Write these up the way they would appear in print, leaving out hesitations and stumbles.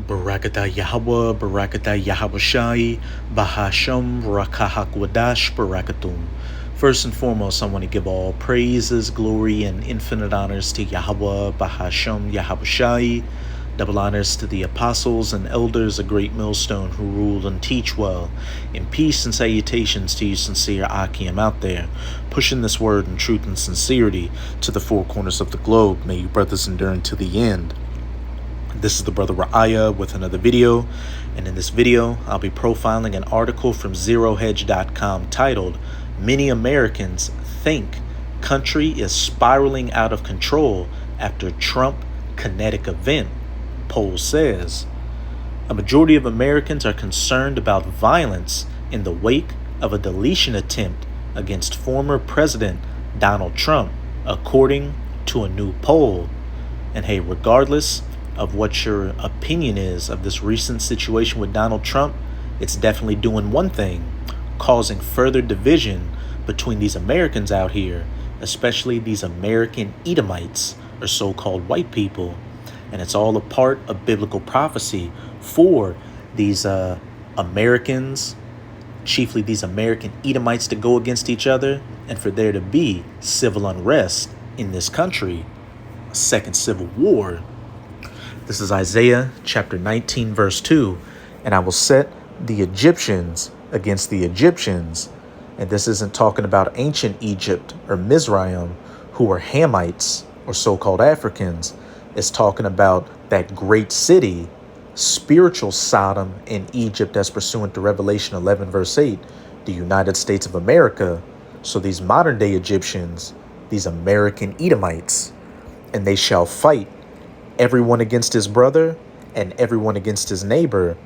Barakatah Yahweh, Barakatah Yahawashi, Bahasham, Rakahakwadash, Barakatum. First and foremost, I want to give all praises, glory, and infinite honors to Yahweh, Bahasham, Yahawashi. Double honors to the apostles and elders, a great millstone who rule and teach well. In peace and salutations to you sincere Akim out there, pushing this word in truth and sincerity to the four corners of the globe. May you brothers endure to the end. This is the brother Ra'aya with another video, and in this video I'll be profiling an article from ZeroHedge.com titled "Many Americans Think Country is Spiraling Out of Control After Trump Kinetic Event." Poll says a majority of Americans are concerned about violence in the wake of a deletion attempt against former President Donald Trump, according to a new poll. And hey, regardless of what your opinion is of this recent situation with Donald Trump, it's definitely doing one thing: causing further division between these Americans out here, especially these American Edomites, or so-called white people. And it's all a part of biblical prophecy for these Americans, chiefly these American Edomites, to go against each other and for there to be civil unrest in this country, a second civil war. This is Isaiah chapter 19, verse 2. And I will set the Egyptians against the Egyptians. And this isn't talking about ancient Egypt or Mizraim, who were Hamites or so-called Africans. It's talking about that great city, spiritual Sodom in Egypt, as pursuant to Revelation 11, verse 8, the United States of America. So these modern day Egyptians, these American Edomites, and they shall fight, everyone against his brother and everyone against his neighbor,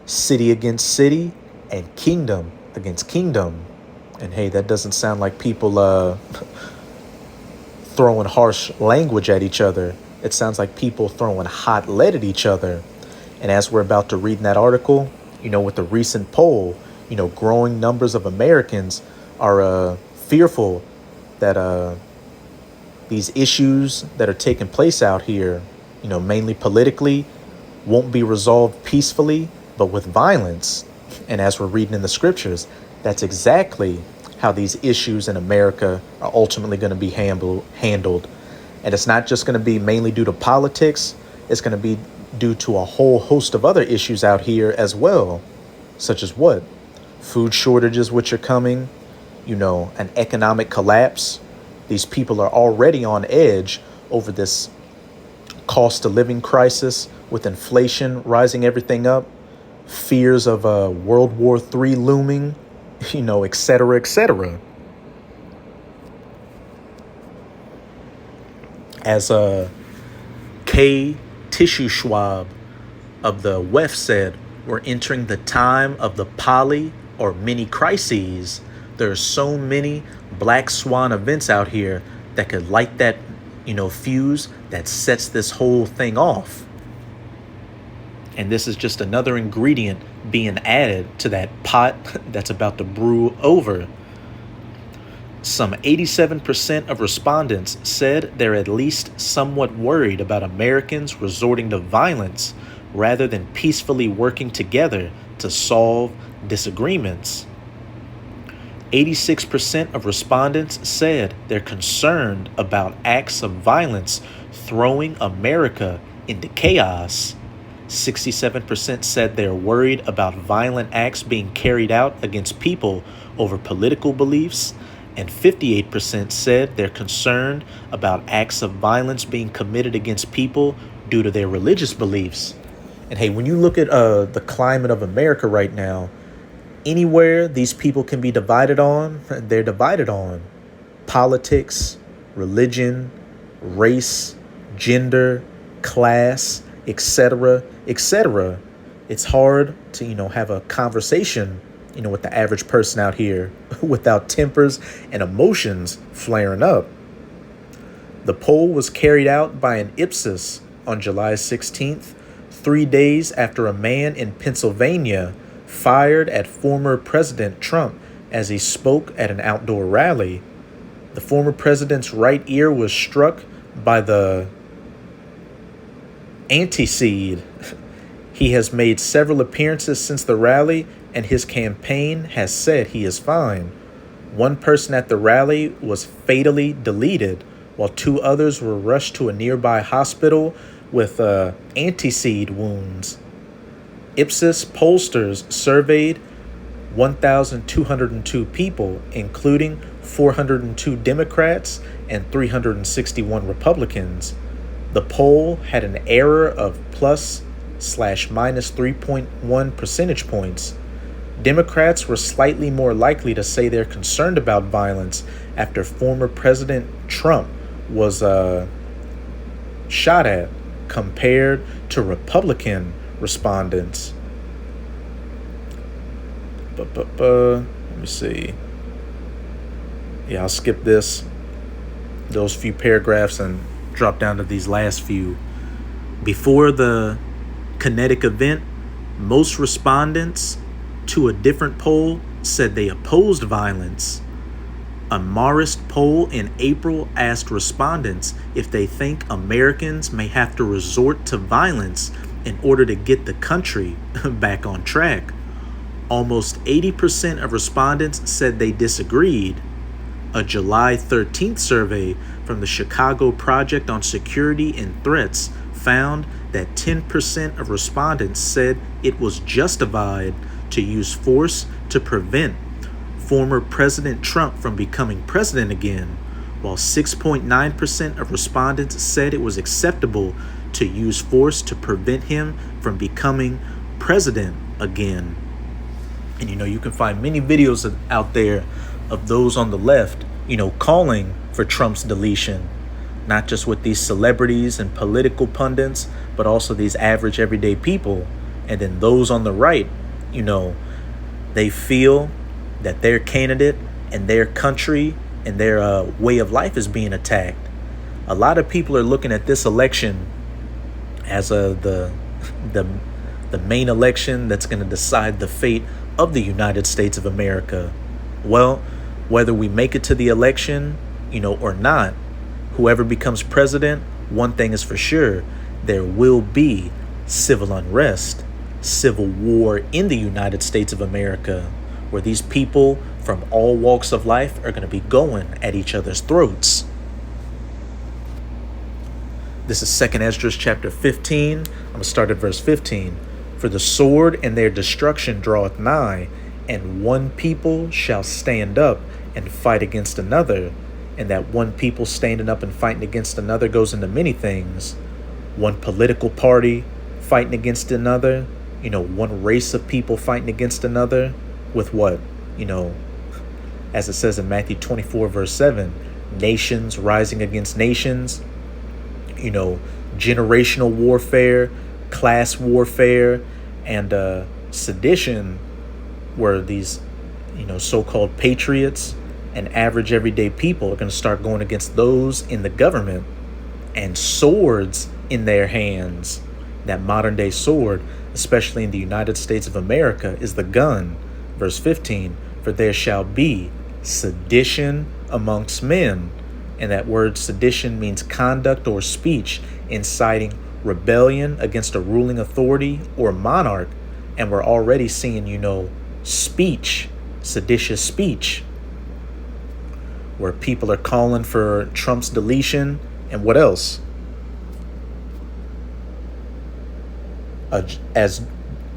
city against city and kingdom against kingdom. And hey, that doesn't sound like people throwing harsh language at each other. It sounds like people throwing hot lead at each other. And as we're about to read in that article, with the recent poll, growing numbers of Americans are fearful that these issues that are taking place out here, mainly politically, won't be resolved peacefully, but with violence. And as we're reading in the scriptures, that's exactly how these issues in America are ultimately going to be handled. And it's not just going to be mainly due to politics. It's going to be due to a whole host of other issues out here as well, such as what? Food shortages, which are coming, an economic collapse. These people are already on edge over this cost of living crisis with inflation rising everything up, fears of World War III looming, et cetera, et cetera. As K. Tissue Schwab of the WEF said, we're entering the time of the poly or mini crises. There are so many black swan events out here that could light that, fuse that sets this whole thing off. And this is just another ingredient being added to that pot that's about to brew over. Some 87% of respondents said they're at least somewhat worried about Americans resorting to violence rather than peacefully working together to solve disagreements. 86% of respondents said they're concerned about acts of violence throwing America into chaos. 67% said they're worried about violent acts being carried out against people over political beliefs. And 58% said they're concerned about acts of violence being committed against people due to their religious beliefs. And hey, when you look at the climate of America right now, anywhere these people can be divided on, they're divided on. Politics, religion, race, gender, class, etc., etc. It's hard to, have a conversation with the average person out here without tempers and emotions flaring up. The poll was carried out by an Ipsos on July 16th, 3 days after a man in Pennsylvania fired at former President Trump as he spoke at an outdoor rally. The former president's right ear was struck by the anti-seed. He has made several appearances since the rally, and his campaign has said he is fine. One person at the rally was fatally deleted, while two others were rushed to a nearby hospital with anti-seed wounds. Ipsos pollsters surveyed 1,202 people, including 402 Democrats and 361 Republicans. The poll had an error of plus/minus 3.1 percentage points. Democrats were slightly more likely to say they're concerned about violence after former President Trump was shot at, compared to Republican respondents. Let me see. Yeah, I'll skip those few paragraphs and drop down to these last few. Before the kinetic event, most respondents to a different poll said they opposed violence. A Marist poll in April asked respondents if they think Americans may have to resort to violence in order to get the country back on track. Almost 80% of respondents said they disagreed. A July 13th survey from the Chicago Project on Security and Threats found that 10% of respondents said it was justified to use force to prevent former President Trump from becoming president again, while 6.9% of respondents said it was acceptable to use force to prevent him from becoming president again. And you can find many videos out there of those on the left, calling for Trump's deletion, not just with these celebrities and political pundits, but also these average everyday people. And then those on the right, they feel that their candidate and their country and their way of life is being attacked. A lot of people are looking at this election as the main election that's going to decide the fate of the United States of America. Well, whether we make it to the election, or not, whoever becomes president, one thing is for sure: there will be civil unrest, civil war in the United States of America, where these people from all walks of life are going to be going at each other's throats. This is 2 Esdras chapter 15. I'm going to start at verse 15. For the sword and their destruction draweth nigh, and one people shall stand up and fight against another. And that one people standing up and fighting against another goes into many things. One political party fighting against another, one race of people fighting against another, with what? As it says in Matthew 24, verse 7, nations rising against nations, generational warfare, class warfare, and sedition, where these, so-called patriots and average everyday people are going to start going against those in the government, and swords in their hands. That modern day sword, especially in the United States of America, is the gun. Verse 15, for there shall be sedition amongst men. And that word sedition means conduct or speech inciting rebellion against a ruling authority or monarch. And we're already seeing, speech, seditious speech, where people are calling for Trump's deletion. And what else? As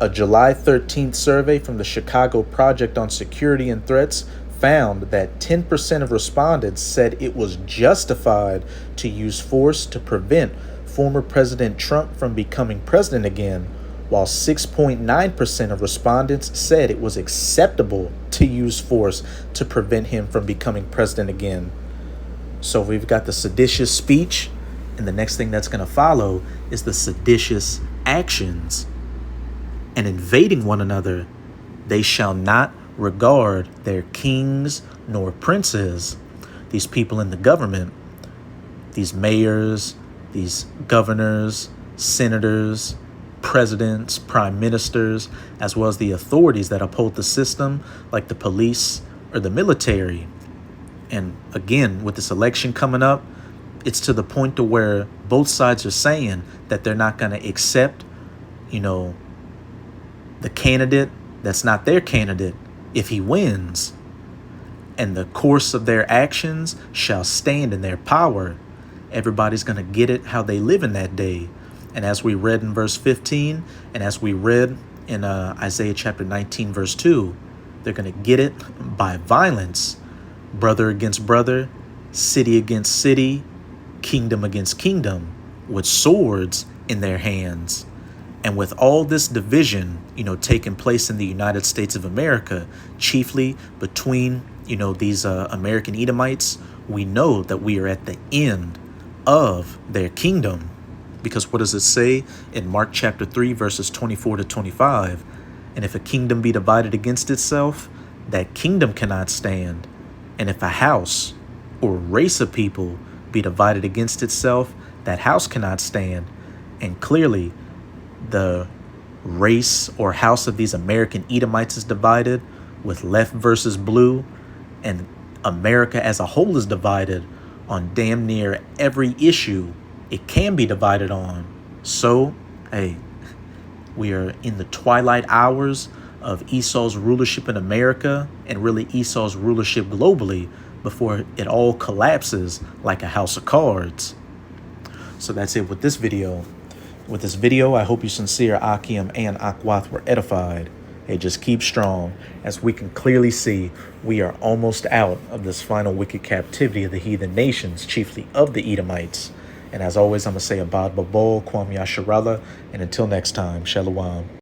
a July 13th survey from the Chicago Project on Security and Threats found that 10% of respondents said it was justified to use force to prevent former President Trump from becoming president again, while 6.9% of respondents said it was acceptable to use force to prevent him from becoming president again. So we've got the seditious speech, and the next thing that's going to follow is the seditious actions. And invading one another, they shall not regard their kings nor princes. These people in the government, these mayors, these governors, senators, presidents, prime ministers, as well as the authorities that uphold the system, like the police or the military. And again, with this election coming up, it's to the point to where both sides are saying that they're not going to accept, the candidate that's not their candidate, if he wins, and the course of their actions shall stand in their power, everybody's going to get it how they live in that day. And as we read in verse 15, and as we read in Isaiah chapter 19, verse 2, they're going to get it by violence, brother against brother, city against city, kingdom against kingdom, with swords in their hands. And with all this division, taking place in the United States of America, chiefly between, these American Edomites, we know that we are at the end of their kingdom. Because what does it say in Mark chapter 3, verses 24 to 25? And if a kingdom be divided against itself, that kingdom cannot stand. And if a house or race of people be divided against itself, that house cannot stand. And clearly, the race or house of these American Edomites is divided, with left versus blue, and America as a whole is divided on damn near every issue it can be divided on. So, hey, we are in the twilight hours of Esau's rulership in America, and really Esau's rulership globally, before it all collapses like a house of cards. So that's it with this video. With this video, I hope you sincere Akim and Akwath were edified. Hey, just keep strong. As we can clearly see, we are almost out of this final wicked captivity of the heathen nations, chiefly of the Edomites. And as always, I'm going to say Abad Babol, Kwam Yasharallah, and until next time, Shalom.